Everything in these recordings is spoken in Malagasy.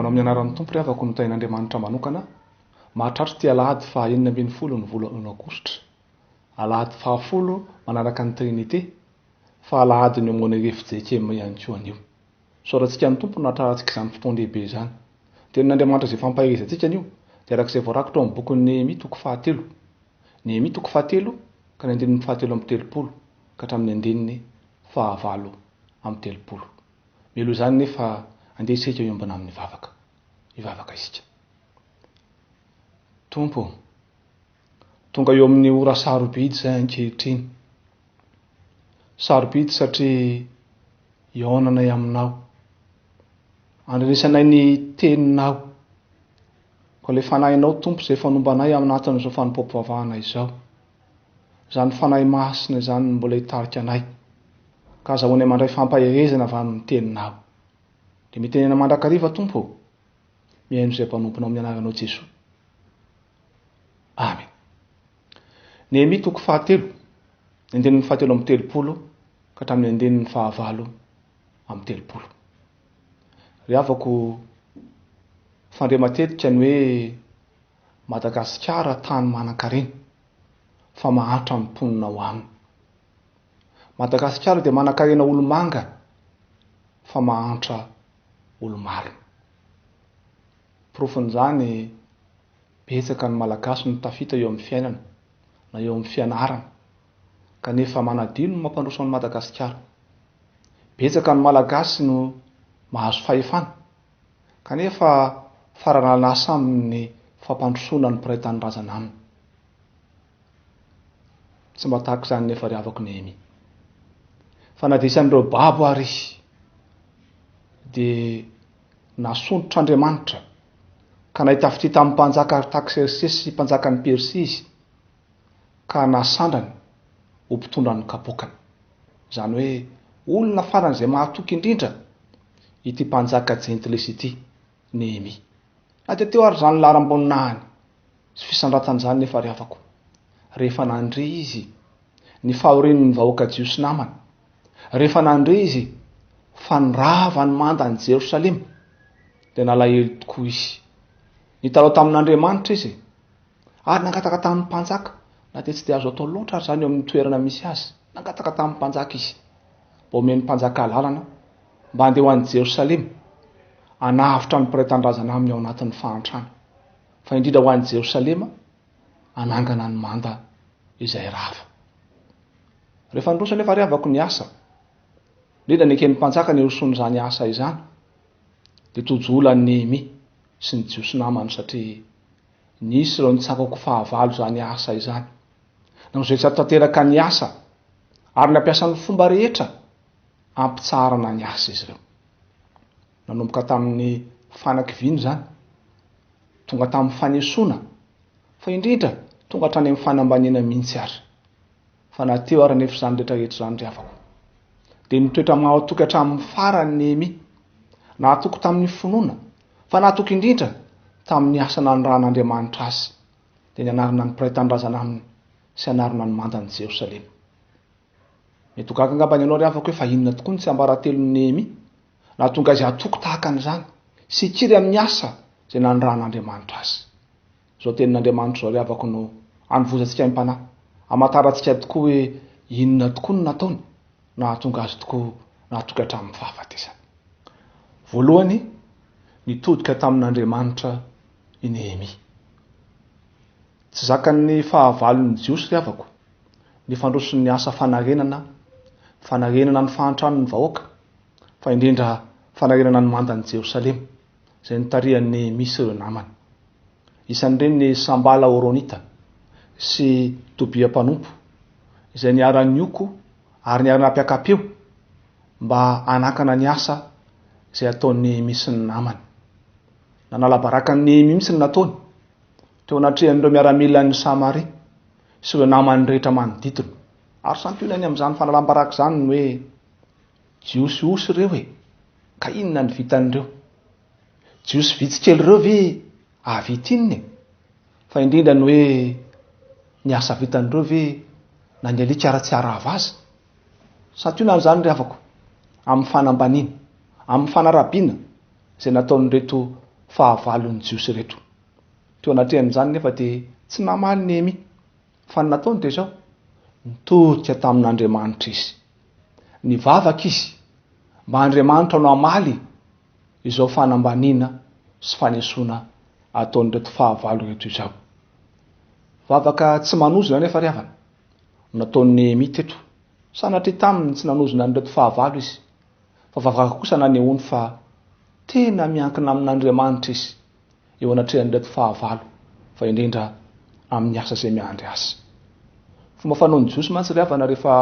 Manao amin'ny anaran'ny Tompo ry havako ny tain'Andriamanitra manokana. Mahatratra ty alahady faha 12 ny volana Aogositra. Alahady faha 10 manaraka ny Trinité. Fa alahady ny amin'ny FJKM ihany koa anio. Soratsika ny Tompo natrarantsika izany fotoan-dehibe izany. Tenin'Andriamanitra izay fampahezantsika anio dia arak'izay voarakitra amin'ny bokin'ny Nehemia toko 7. Nehemia toko 7 ka ny andininy 7:30 ka hatramin'ny andininy 9:30. Melo izany nefa andeha isika iombana amin'ny vavaka. Ivavaka isika. Tompo, tonga eo amin'ny ora sarobidy izay ankehitriny. Sarobidy satria ionanay aminao. Andrinisanay ny teninao. Ko le fanahinao Tompo izay fanombanay aminatin'izao fanompom-pivavahana izao. Izany fanahy masina izany mbola hitarika anay. Ka azahoanay mandray fampahehezana avy amin'ny teninao. Dia mitenena mandrakariva Tompo. Mihaino izay mpanomponao amin'ny anaranao Jesosy. Amen. Nehemia toko 7, andininy 7:30 ka hatramin'ny andininy 9:30. Ry havako, fandre matetika ny hoe Madagasikara tany manan-karena fa mahatra ny mponina ao aminy. Madagasikara dia manan-karena olo-manga fa mahantra olo-maro. Profon'izany betsaka ny malagasy no tafita eo amin'ny fiainana na eo amin'ny fianarana kanefa manadino no mampandroso ny Madagasikara. Betsaka ny malagasy no mahazo fahefana kanefa faranalasa amin'ny fampandrosoana ny mpiray tanindrazana aminy. Tsy mba tahaka izany nefa ry havako Nehemia. Fa na dia isan'ireo babo ary dia nasondotr'Andriamanitra ka nahita fitita tamin'ny mpanjaka Artaxerxes sy mpanjakan'ny Persia izy ka nasandrany ho mpitondra ny kapokany. Izany hoe olona farany izay mahatoky indrindra ity mpanjaka gentilesy ity Nehemia. Na dia teo ary izany laram-boninahiny sy fisandratan'izany nefa ry havako. Rehefa nandre izy ny fahorian'ny vahoaka Jiosy sy namany. Rehefa nandre izy fa nirava ny mandan'i Jerosalema dia nalahelo tokoa izy. Nitalao tamin'Andriamanitra izy ary nangataka tamin'ny mpanjaka. Na dia tsy dia azo atao loatra ary izany eo amin'ny toerana misy azy. Nangataka tamin'ny mpanjaka izy. Mba omen'ny mpanjaka lalana mba handeha ho an'i Jerosalema hanavitra ny mpiray tanindrazana aminy ao anatin'ny fahantrana. Fa indrindra ho an'i Jerosalema hanangana ny manda izay rava. Rehefa ndroso nefa ry havako ny asa, indrindra ny eken'ny mpanjaka ny roson'izany asa izany, dia tojolan'ny Nehemia sy ny Jiosy namany satria nisy ireo nitsakako fahavalo izany asa izany. Nazoetsy tanteraka ny asa ary nampiasa ny fomba rehetra ampitsarana ny asa izy ireo. Nanomboka tamin'ny fanakiviana izany, tonga tamin'ny fanesoana, fa indrindra tonga hatrany amin'ny fanambaniana mihitsy ary. Fa nateo ary nefa izany rehetrarehetra izany ry havako. Dia nitoetra mahatoky hatramin'ny farany Nehemia, nahatoky tamin'ny finoana, fa nahatoky indrindra tamin'ny asa nanirahan'Andriamanitra azy, dia nianarana ny mpiray tanindrazana aminy sy anarana ny mandan'i Jerosalema. Mety ho gaga angamba ny ianao ry havako hoe fa inona tokoa ny tsy ambaratelon'ny Nehemia nahatonga azy hatoky tahaka an'izany sy hikiry amin'ny asa izay nanirahan'Andriamanitra azy. Izao tenin'Andriamanitra izao ry havako no hanovozantsika im-panahy, hamantarantsika tokoa hoe inona tokoa no nataony nahatonga azy tokoa nahatoky hatramin'ny fahafatesana. Voalohany, nitodika tamin'Andriamanitra i Nehemia. Tsy zakan'ny fahavalon'ny Jiosy ry havako ny fandroson'ny asa fanarenana ny fahantranon'ny vahoaka, fa indrindra fanarenana ny mandan'i Jerosalema izay nitarihan'ny Nehemia sy ireo namany. Isan'ireny ny Sambala Horonita sy Tobia mpanompo izay niara-ny oko ary niara-nampiakapeo mba hanakana ny asa izay ataon'ny Nehemia sy ny namany. Nanalabarakany Nehemia mihitsy ny nataony teo anatrehan'ireo miaramilan'ny Samaria sy ireo namany rehetra manodidina. Ary sampionany amin'izany fanalambaraka izany ny hoe Jiosy osy ireo ka inona ny vitan'ireo? Jiosy vitsikely ireo ve avitininy? Fa indrindra ny hoe ny asa vitan'ireo ve na ny alika ara tsy arava azy? Sampionany izany ry havako amin'ny fanambaniana, amin'ny fanarabiana izay nataon'ireto fahavalon'ny jiosy reto. Teo anatrehan'izany nefa dia tsy namaly Nehemia fa ny nataony dia zao nitodika tamin'Andriamanitra izy, nivavaka izy mba Andriamanitra no amaly izao fanambaniana sy fanesoana ataon'ireto fahavalo reto izao. Vavaka tsy manozona nefa ry havana nataon'ny Nehemia teto, sanatria taminy tsy nanozona an'ireto fahavalo izy, fa vavaka kosa nanehoany fa tena miankina amin'Andriamanitra izy eo anatrehan'ireto fahavalo, fa indrindra amin'ny asa izay miandry azy. Fomba fanaon'ny jiosy mantsy ry havana rehefa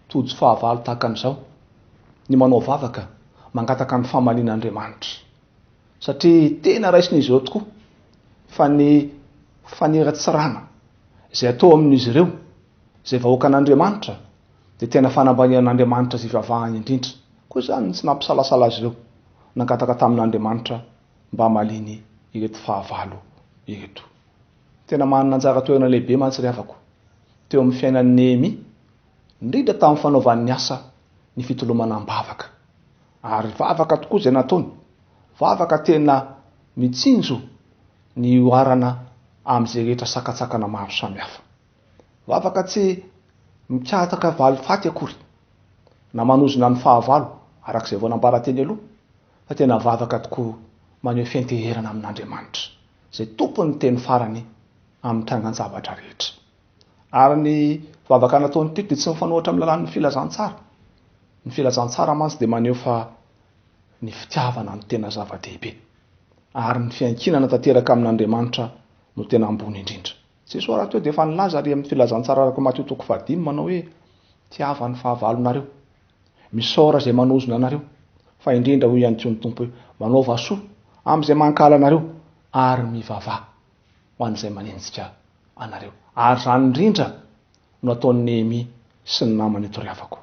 tojo fahavalo tahaka an'izao, ny manao vavaka mangataka ny famalian'Andriamanitra, satria tena raisin'izy ireo tokoa fa ny faneratsirana izay atao amin'izy ireo izay vahoaka an'Andriamanitra dia tena fanambanian'Andriamanitra izay vavahany indrindra. Koa izany tsy nampisalasala azy ireo, nangataka tamin'Andriamanitra mba maliny ireto fahavalo ireto. Tena manana anjara toerana lehibe mantsy ry havako teo amin'ny fiainan'ny Nehemia, indrindra tamin'ny fanaovan'ny asa ny fitolomana ambavaka. Ary vavaka tokoa izay nataony, vavaka tena mitsinjo ny oarana amin'izay rehetra sakatsakana maro samihafa. Vavaka tsy mikataka valifaty akory na manozona ny fahavalo arak'izay vao nambarateny aloha, fa tena vavaka tokoa maneho fianteherana amin'Andriamanitra izay tompony teny farany amin'ny trangan-javatra rehetra. Ary ny vavaka nataony teto dia tsy mifanohitra amin'ny lalan'ny filazantsara. Ny filazantsara mantsy dia maneho fa ny fitiavana no tena zava-dehibe, ary ny fiankinana tanteraka amin'Andriamanitra no tena ambony indrindra. Jesosy raha teo dia efa nilaza ary amin'ny filazantsara araka Mahatoky 5 manao hoe tiava ny fahavalonareo, misaora izay manozona anareo, fa indrindra ho ihany ny Tompo hoe manaova soa amin'izay mankala anareo ary mivavah ho an'izay manenjika anareo. Ary izany indrindra no ataon'ny Nehemia sy ny namany eto ry havako.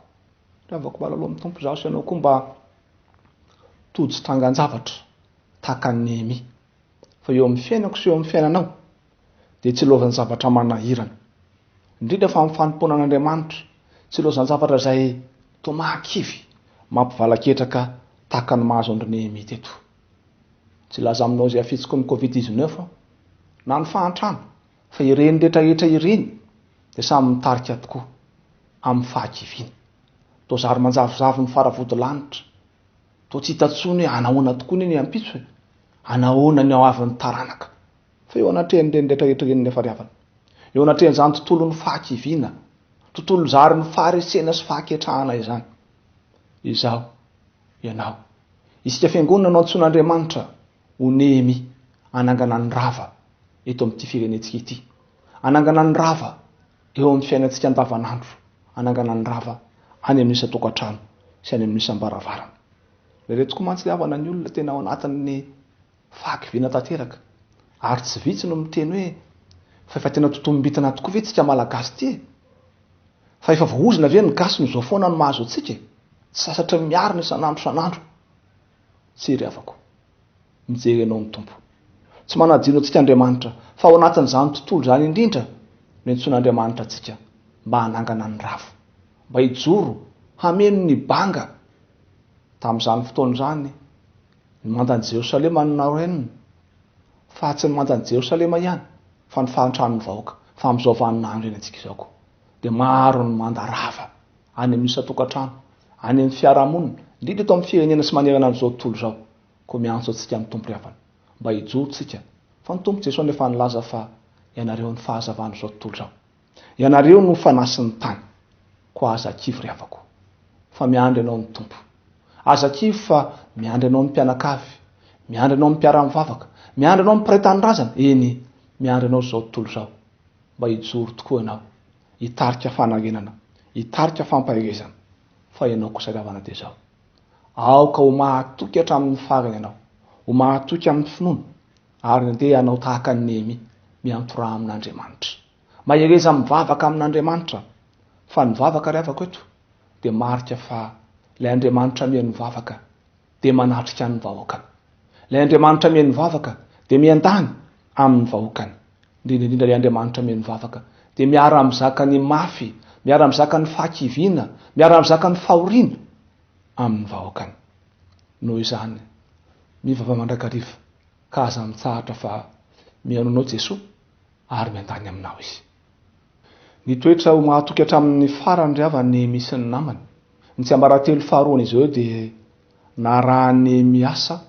Ry havako malalo amin'ny Tompo zaho sy ianao koa mba tojo trangan-javatra tahaka ny Nehemia, fa eo amin'ny fiainako sy eo amin'ny fiainanao dia tsy loazany zavatra manahirana, indrindra fa amin'ny fanompona an'Andriamanitra tsy loazany zavatra izay tomakivy mampivalaketraka tahaka ny mahazo andry Nehemia teto. Tsy laza aminao izay afitsiko ny Covid-19 na ny fahantrano, fa ireny rehetrarehetra ireny dia samy mitarika tokoa amin'ny fahakiviana. Toa zary manjavozavo ny faravodilanitra, toa tsy hitatsony hoe anahoana tokoa ny ampitso, anahoana ny ao avin'ny taranaka, fa eo anatrehan'ireny rehetrarehetra ireny nefa ry havana, eo anatrehan'izany tontolon'ny fahakiviana, tontolo zary ny faharesena sy fahaketrahana izany. Izaho, ianao, isika fiangonana no antsoin'Andriamanitra ho Nehemia anangana ny rava eto amin'ity firenentsika ity, anangana ny rava eo amin'ny fiainantsika andavanandro, anangana ny rava any amin'ny isan-tokantrano sy any amin'ny isam-baravarana. Reto koa mantsy ry havana ny olona tena ao anatin'ny fahakiviana tanteraka, ary tsy vitsy no miteny hoe fa efa tena totombitana tokoa ve tsika malagasy ity, fa efa vohozina ve ny gasy no zao foana no mahazo antsika, tsy sasatra miarina isan'andro san'andro. Tsy ry havako, mijery ianao ny Tompo, tsy manadino antsika Andriamanitra, fa ao anatin'izany tontolo izany indrindra no antsoin'Andriamanitra antsika mba hanangana ny rava, mba hijoro hameno ny banga. Tamin'izany fotoana izany ny mandan'i Jerosalema no narenina, fa tsy ny mandan'i Jerosalema ihany, fa ny fahantrano vahoaka, fa amin'izao vaninandro eny antsika izao koa dia maro ny mandarava any amin'ny isan-tokantrano, any amin'ny fiarahamonina, indrindra eto amin'ny firenena sy manerana an'izao tontolo izao, koa miantso antsika amin'ny Tompo ry havana mba hijoro tsika, fa ny Tompo Jesosy nefa nilaza fa ianareo ny fahazavan'izao tontolo izao, ianareo no fanasin'ny tany. Koa aza kivy ry havako, fa miandry ianao ny Tompo, aza kivy fa miandry ianao ny mpianakavy, miandry ianao ny mpiara-mivavaka, miandry ianao ny mpiray tanindrazana, eny miandry ianao izao tontolo izao mba hijoro tokoa ianao, hitarika fanarenana, hitarika fampahirezana, fa ianao kosa ry havana dia izao, aoka ho mahatoky hatramin'ny farany ianao, ho mahatoky amin'ny finoana, ary andeha ianao tahaka ny Nehemia miantoraha amin'Andriamanitra, mahireza mivavaka amin'Andriamanitra, fa ny vavaka ry havako eto dia marika fa ilay Andriamanitra mihaino vavaka dia manatrika ny vahoakany, ilay Andriamanitra mihaino vavaka dia miandany amin'ny vahoakany, indrindra ilay Andriamanitra mihaino vavaka dia miara-mizaka ny mafy, miara-mizaka ny fahakiviana, miara-mizaka ny fahoriana amin'ny vahoakany. Noho izany mivava mandrakariva ka aza mitsahatra fa mihainonao Jesoa ary miandany aminao izy. Ny toetra ho mahatoky hatramin'ny farany ry avany misy ny namany. Ny tsy ambaratelo faharoany izy eo dia narahany miasa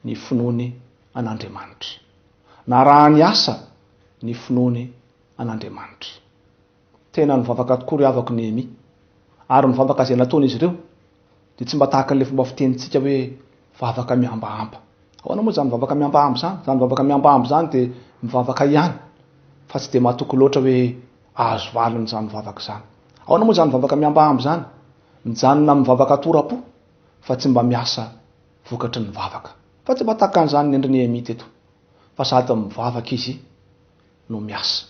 ny finoany an'Andriamanitra. Narahany asa ny finoany an'Andriamanitra. Tena nivavaka tokoa ry avako Nehemia. Ary mivavaka izay nataon'izy ireo dia tsy mba tahaka an'ilay fomba fitenitsika hoe vavaka miambahamba. Ahoana moa zany mivavaka miambahamba zany? Zany mivavaka miambahamba zany dia mivavaka ihany, fa tsy dia mahatoky loatra hoe azo valiny zany mivavaka zany. Ahoana moa zany mivavaka miambahamba zany? Mijanona mivavaka tora-po fa tsy mba miasa vokatry ny vavaka. Fa tsy mba tahaka an'izany ny endry Nehemia teto. Fa sady mivavaka izy no miasa.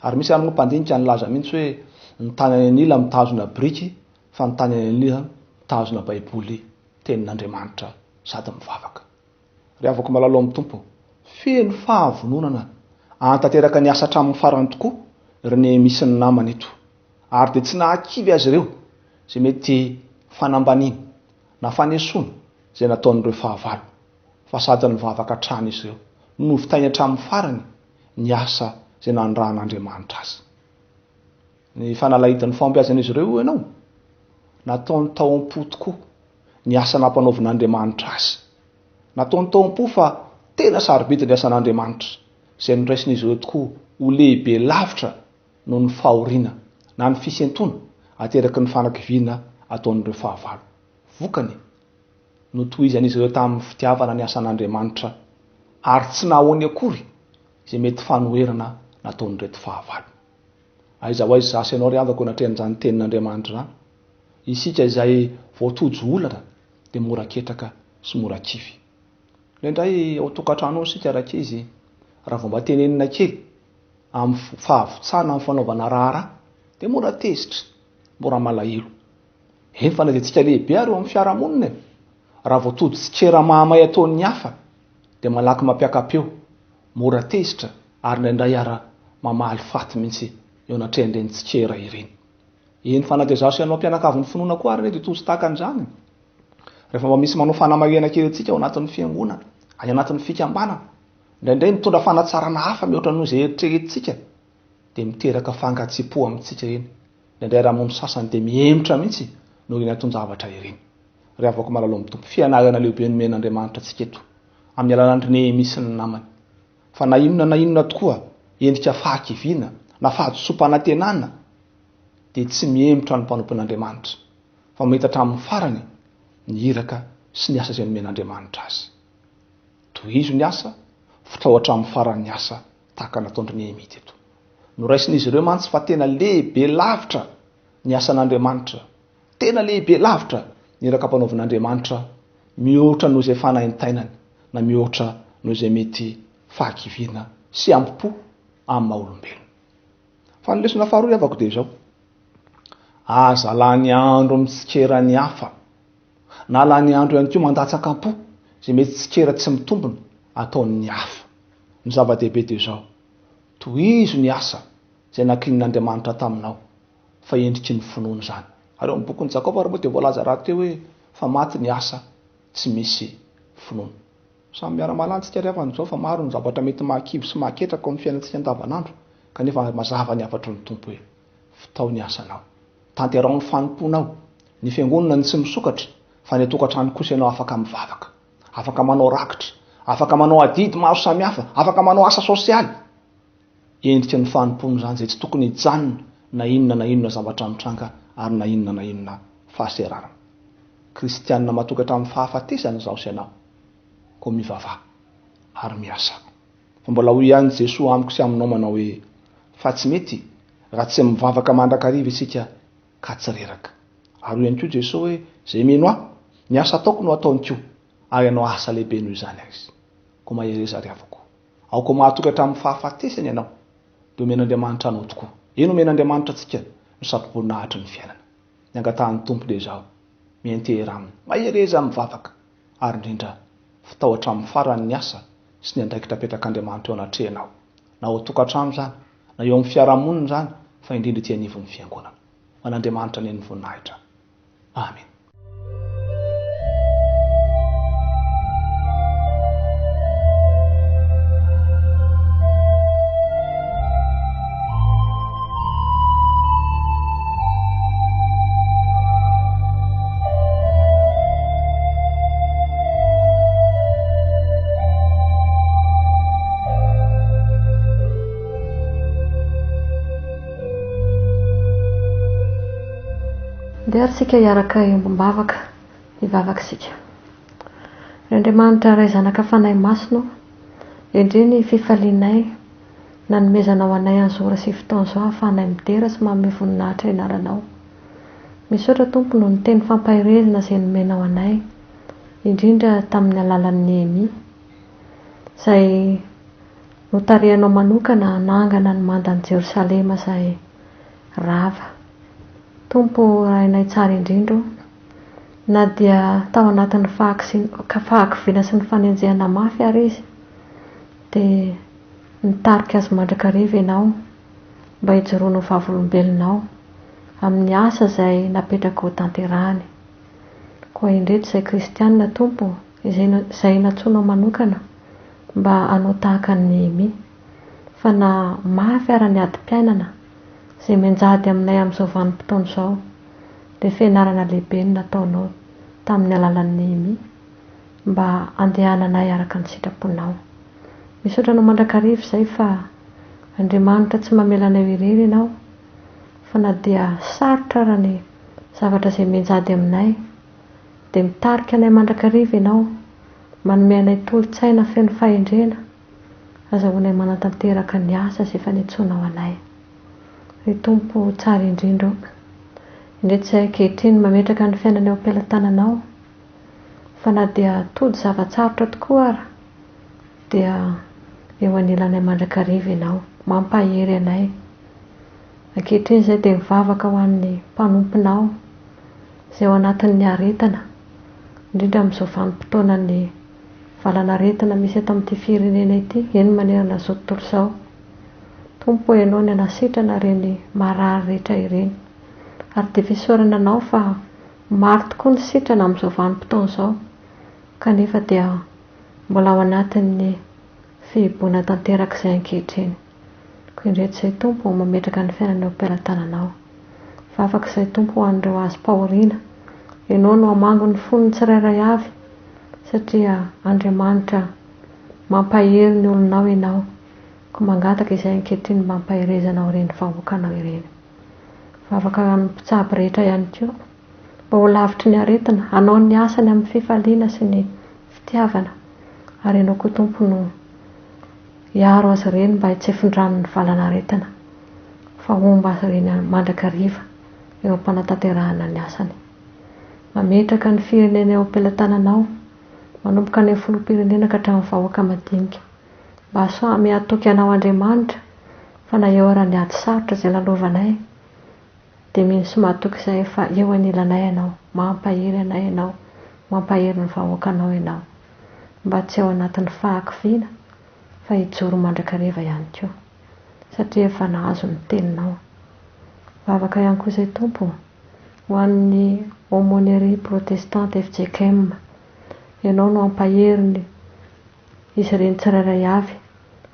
Ary misy ary moa mpandinika nilaza mihitsy hoe ny tany anila mitazona biriky fa ny tany anila mitazona baiboly tenin'Andriamanitra sady mivavaka. Ry avako malalo amin'ny tompo, feno fahavononana antanteraka ny asa hatramin'ny farany tokoa ry Nehemia sy ny namany ito. Ary dia tsy nahakivy azy ireo izay mety fanambaniana na fanesoana izay nataon'ireo fahavalo, fa sady nivavaka hatrany izy ireo no vitainy hatramin'ny farany ny asa izay nandrahan'Andriamanitra azy. Ny fanalahidan'ny fahombiazan'izy ireo ianao, nataony taom-po tokoa ny asa nampanaovin'Andriamanitra azy. Nataony taom-po fa tena sarobidy ny asan'Andriamanitra izay niraisin'izy ireo tokoa ho lehibe lavitra noho ny fahoriana na ny fisentona ateraky ny fanakiviana ataon'ireo fahavalo. Vokany no tohizan'izy ireo tamin'ny fitiavana ny asan'Andriamanitra ary tsy nahoany akory izay mety fanoherana nataon'ireto fahavalo. Aiza ho aiza zasy ianao ry avako natrehan'izany tenin'Andriamanitra zany. Isika izay voatojo olana dia mora ketraka sy mora kivy. Indray ao tokantrano isika rakizy raha vao mba tenenina kely amin'ny fahafotsana amin'ny fanaovana raharaha dia mora tezitra, mora malahelo. Eny fa na dia tsika lehibe ary eo amin'ny fiarahamonina e. Raha vao todi-tsikera mahamay ataon'ny hafa dia malaky mampiakapeo, mora tezitra ary indraindray ara mamaly faty mihitsy eo anatrehan'ireny tsikera ireny. Eny fa na dia zaho sy ianao mpianakavin'ny finoana koa ary dia tojo tahaka an'izany. Rehefa mba misy manao fanamariana kely antsika ao anatin'ny fiangonana, any anatin'ny fikambanana, indraindray mitondra fanatsarana hafa mihoatra noho izay eritreretintsika dia miteraka fankatsipo amintsika eny. Indraindray raha mono sasany dia mihemitra mihitsy noho iny aton-javatra ireny. Ry avako malalo amin'ny tompo, fianarana lehibe nomen'Andriamanitra antsika eto amin'ny alalan'ny Nehemia sy ny namany. Fa na inona tokoa endrika fahakiviana na fahadisom-panantenana dia tsy mihemitra ny mpanompon'Andriamanitra, fa mahita hatramin'ny farany ny iraka sy ny asa izay nomen'Andriamanitra azy. Tohizo ny asa, fitao hatramin'ny farany ny asa tahaka nataon'ny Nehemia teto. Noraisin'izy ireo mantsy fa tena lehibe lavitra ny asan'Andriamanitra, tena lehibe lavitra ny iraka mpanaovin'Andriamanitra, mihoatra noho izay fanahintainany na mihoatra noho izay mety fahakiviana sy ampipo amin'ny maha-olombelona. Fa ny lesona faharoa avako dia izao: aza lany andro mitsikera ny hafa na lany andro ihany koa mandatsaka-po izay mety tsikera tsy mitombona ataon'ny hafa. Ny zava-dehibe dia izao: tohizo ny asa izay nankinin'Andriamanitra taminao, fa endriky ny finoana zany. Ary eo amin'ny bokin'ny Jakoba ary moa dia voalaza rahateo hoe fa maty ny asa tsy misy finoana. Samy miara-malany tsika ry havan'izao fa maro ny zavatra mety mahakivy sy mahaketraka ao amin'ny fiainantsika andavanandro, kanefa mazava ny afatry ny tompo hoe fitao ny asanao, tanterao ny fanomponao. Ny fiangonana ny tsy misokatra, fa ny tokantrano kosa ianao afaka mivavaka, afaka manao rakitra, afaka manao adidy maro samihafa, afaka manao asa sosialy. Endrika ny fanompono zany izay tsy tokony hijanona na inona zavatra mitranga ary na inona fahaserarana. Kristianina mahatoky hatramin'ny fahafatesana izao sy ianao, koa mivavaka ary miasa. Fa mbola hoy ihany Jesoa amiko sy aminao manao hoe fa tsy mety raha tsy mivavaka mandrakariva isika ka tsy reraka. Ary ihany koa Jesoa hoe zay mino aho, ny asa ataoko no ataony koa, ary ianao asa lehibe noho izany azy. Koa mahireza ry avako, ao koa mahatoky hatramin'ny fahafatesana ianao, dia omen'Andriamanitra anao tokoa. Eny omen'Andriamanitra antsika no sapo-boninahitry ny fiainana. Ny angatahan'ny tompo dia izao: mienteera aminy, mahireza mivavaka, ary indrindra fitao hatramin'ny farany ny asa sy ny andraikitra petrak'Andriamanitra eo anatrehanao, na ao tokantrano zany na eo amin'ny fiarahamonina zany, fa indrindra ety anivon'ny fiangonana. Man'Andriamanitra ny voninahitra. Amen. Dia arsika hiaraka iombam-bavaka hivavakasika. Andriamanitra ray zanaka fanahy masino, indri ny fifalianay nanomezanao anay anzora sy fotoana izao ahafahanay midera sy manome voninahitra inaranao. Misaotra Tompo noho ny teny fampahirezana izay nomenao anay, indrindra tamin'ny alalan'ny Nehemia, izay notarehanao manokana nangana ny mandan'i Jerosalema izay rava. Tompo rainay tsara indrindra, na dia tao anatin'ny fahakiviana sy ny fanenjehana mafy ary izy, dia nitarika azy mandrakariva ianao mba hijoroanao vavolombelonao amin'ny asa izay napetraka ho tanterahany. Koa indreto izay kristianina Tompo izay natsoanao manokana mba hanao tahaka ny Nehemia, fa na mafy ara ny adi-piainana izay menjady aminay amin'izao vanim-potoana izao, dia fianarana lehibe ny nataonao tamin'ny alalan'ny Nehemia mba andehananay araka ny sitraponao. Misaotra anao mandrakariva izay fa Andriamanitra tsy mamelanay irery ianao, fa na dia sarotra ara ny zavatra izay menjady aminay, dia mitarika anay mandrakariva ianao, manome anay tolo-tsaina feno fahendrena, azahoanay manatanteraka ny asa izay efa nitsoanao anay. Ry Tompo tsara indrindra, indreto izay ankehitriny mametraka ny fiainana eo am-pelantananao, fa na dia tody zava-tsarotra tokoa ara, dia eo anilanay mandrakariva ianao, mampahery anay. Ankehitriny izay dia mivavaka ho an'ny mpanomponao izay ao anatin'ny aretana, indrindra amin'izao vanim-potoana ny valana aretina misy eto amin'ity firenena ity, eny manerana izao tontolo izao. Tompo ianao ny anasitrana ireny marary rehetra ireny, ary dia fisaorana anao fa maro tokoa ny sitrana amin'izao vanim-potoana izao, kanefa dia mbola ao anatin'ny fihiboana tanteraka izay ankehitriny. Koa indreto izay Tompo mametraka ny fiainana eo am-pelantananao. Vavaka izay Tompo ho an'ireo azo pahoriana, ianao no hamango ny fonony tsirairay avy, satria Andriamanitra mampahery ny olonao ianao, ko mangataka izay ankehitriny mampahirezanao ireny vahoakanao ireny. Vavaka ny mpitsabo rehetra ihany koa, mba ho lavitry ny aretina, hanao ny asany amin'ny fifaliana sy ny fitiavana, ary ianao koa Tompo no hiaro azy ireny mba tsy hifindrano ny valana aretina, fa omba azy ireny mandrakariva eo am-panatanterahana ny asany. Mametraka ny firenena eo am-pelantananao, manomboka ny filoham-pirenena ka hatramin'ny vahoaka madinika, mba Mahatoky anao Andriamanitra, fa na eo ara ny ady sarotra izay lalovanay, dia mino sy mahatoky izay fa eo anilanay ianao, mampahery anay ianao, mampahery ny vahoakanao ianao, mba tsy ao anatin'ny fahakiviana fa hijoro mandrakariva ihany koa, satria efa nahazo ny teninao. Vavaka ihany koa izay Tompo ho an'ny aumônerie protestante FJKM, ianao no ampahery izy ireny tsirairay avy,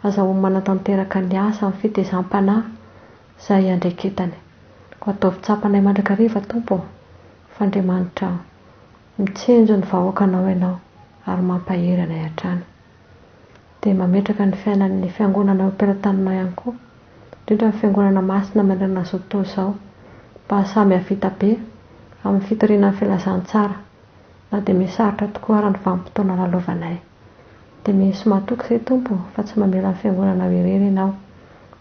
azahoany manatanteraka ny asa amin'ny fitezam-panahy izay andraiketany. Ko ataovy tsapanay mandrakariva Tompo, fa Andriamanitra mitsenjo ny vahoakanao ianao ary mampahery anay hatrany. Dia mametraka ny fiainan'ny fiangonana eo am-pelantananao ihany koa, indrindra ny fiangonana masina manerana izao tontolo izao, mba samy havita be amin'ny fitoriana ny filazantsara, na dia misarotra tokoa ara ny vanim-potoana lalovanay. Dia misy mahatoky izay Tompo fa tsy mamela ny fiangonana irery ianao,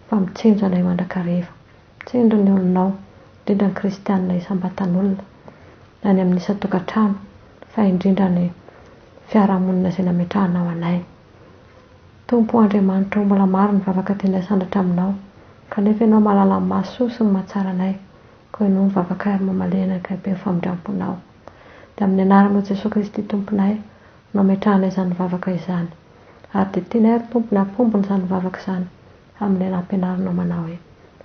fa mitsenjo anay mandrakariva, mitsenjo ny olonao, indrindra ny kristianina isam-batan'olona, na ny amin'ny isan-tokantrano, fa indrindra ny fiarahamonina izay nametrahanao anay. Tompo Andriamanitra, mbola maro ny vavaka tianay sandratra aminao, kanefa ianao mahalala ny maso sy ny mahatsara anay, koa ianao ny vavaka ary mamalena ka be famindramponao. Dia amin'ny anaran'i Jesosy Kristy Tomponay no ametrahanay izany vavaka izany, ary dia tianay ry Tompo ny ampombony izany vavaka izany amin'ny anam-pianaranao manao hoe: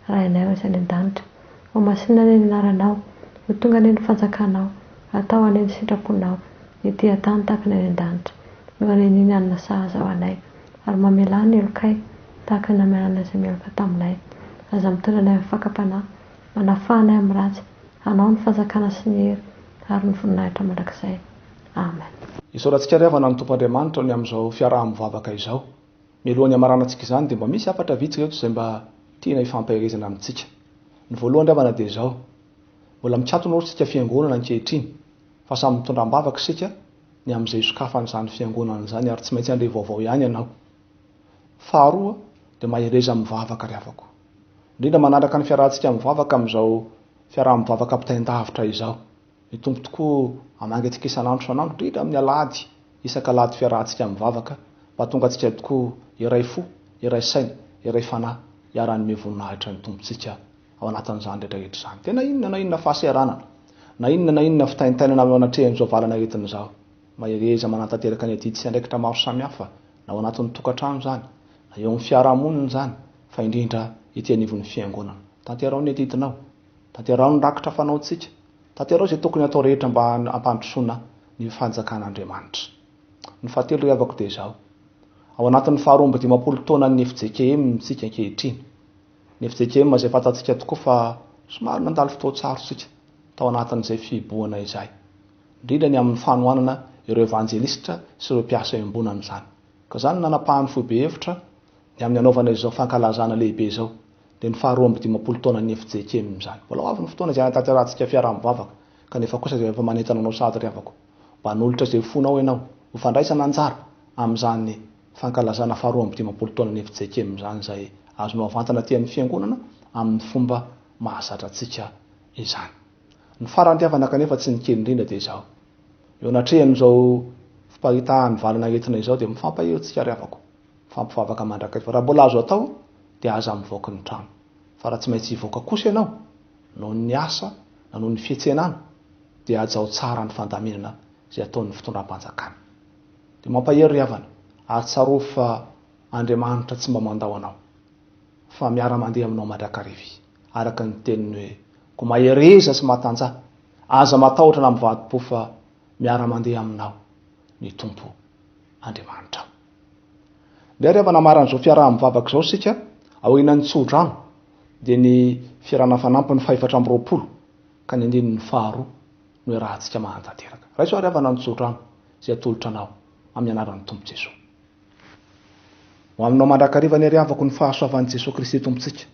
raha ianay izay any an-danitra, ho masinana ny anaranao, ho tonga ny fanjakanao, atao any ny sitraponao, ety an-tany tahaka ny any an-danitra, no aneniny anina sahaza ho anay, ary mamelany ny elokay tahaka ny namelana izay meloka taminay, aza mitondra anay amin'ny fakapanahy, manafahanay amin'ny ratsy, hanao ny fanjakana sy ny hery ary ny voninahitra mandrakizay. Amen. Isaorantsika ry havana ny Tompo Andriamanitra ny amin'izao fiaraha-mivavaka izao. Mialohan'ny hamaranantsika izany dia mba misy hafatra vitsika eto izay mba tiana hifampahirezana amintsika. Ny voalohany ry havana dia izao: mbola mitsatona ohatsy sika fiangonana ankehitriny fa samy mitondra ambavaka sika ny amin'izay sokafan'izany fiangonana zany ary tsy maintsy andre vaovao ihany ianao. Faharoa dia mahereza mivavaka ry havako. Indrindra manaraka ny fiarahantsika mivavaka amin'izao fiaraha-mivavaka ampitain-davitra izao. Ny tompo tokoa amangy atsika isan'andro isan'andro indrindra amin'ny alahady isan-kalahady fiarahantsika mivavaka mba tonga atsika tokoa iray fo, iray saina, iray fanahy hiara-ny voninahitra ny tompontsika ao anatin'izany rehetrarehetra izany. Tena inona na inona fahaseharanana, na inona fitaintainana ao anatrehan'izao valana entin'izao. Mahereza manantanteraka ny adidy sy andraikitra maro samihafa na ao anatin'ny tokantrano zany, na eo amin'ny fiarahamonina zany, fa indrindra ety anivon'ny fiangonana. Tanterao ny adidinao, tanterao ny rakitra fanaontsika, tanterao izay tokony atao rehetra mba hampandrosoana ny fanjakan'Andriamanitra. Ny fahatelo ry havako dia izao. Ao anatin'ny 12 taona ny FJKM tsika ankehitriny. Ny FJKM izay fantatsika tokoa fa somary nandalo fotoatsaro sika tao anatin'izay fiboana izay. Indrindra ny amin'ny fanohanana ireo evanjelistra sy ireo mpiasa embonana zany. Ka zany nanapahany foibe hevitra ny amin'ny anaovana izao fankalazana lehibe izao dia ny 12 taona ny FJKM zany. Mbola avy ny fotoana izay anatanterantsika fiaraha-mivavaka kanefa kosa izay efa manentana anao sady ry havako. Mba hanolotra izay fonao ianao ho fandraisana anjara amin'izany fankalazana 12 taona ny FJKM zany izay azonao avantana aty amin'ny fiangonana amin'ny fomba mahazatra antsika izany. Ny farantiavana kanefa tsy ny kely indrindra dia izao. Eo anatrehan'izao fipahitahan'ny valana entina izao dia mifampaeo tsika ry havako. Mifampivavaka mandrakariva. Raha mbola azo atao dia aza mivoaka ny trano. Fa raha tsy maintsy hivoaka kosa ianao noho ny asa na noho ny fiantsenana dia ajao tsara ny fandaminana izay ataon'ny fitondram-panjakana. Dia mampahery ry havana, ary tsaro fa Andriamanitra tsy mba mandao anao fa miara-mandeha aminao mandrakariva araka ny teniny hoe ko mahereza sy mahatanjaka aza matahotra na mivadi-po fa miara-mandeha aminao ny tompo Andriamanitra. Dia ry havana maran'izao fiaraha-mivavaka izao sika aorinan'ny tsodrano dia ny fiarahana fanampy ny 420 ka ny andininy 2 no hoe rahantsika mahantanteraka. Raha izao ry havana ny tsodrano izay atolotra anao amin'ny anaran'ny tompo Jesosy. Ho aminao mandrakariva ny ry havako ny fahasoavan'i Jesosy Kristy tompontsika,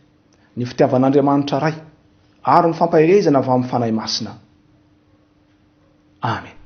ny fitiavan'Andriamanitra ray ary ny fampahirezana avy amin'ny fanahy masina. Amen.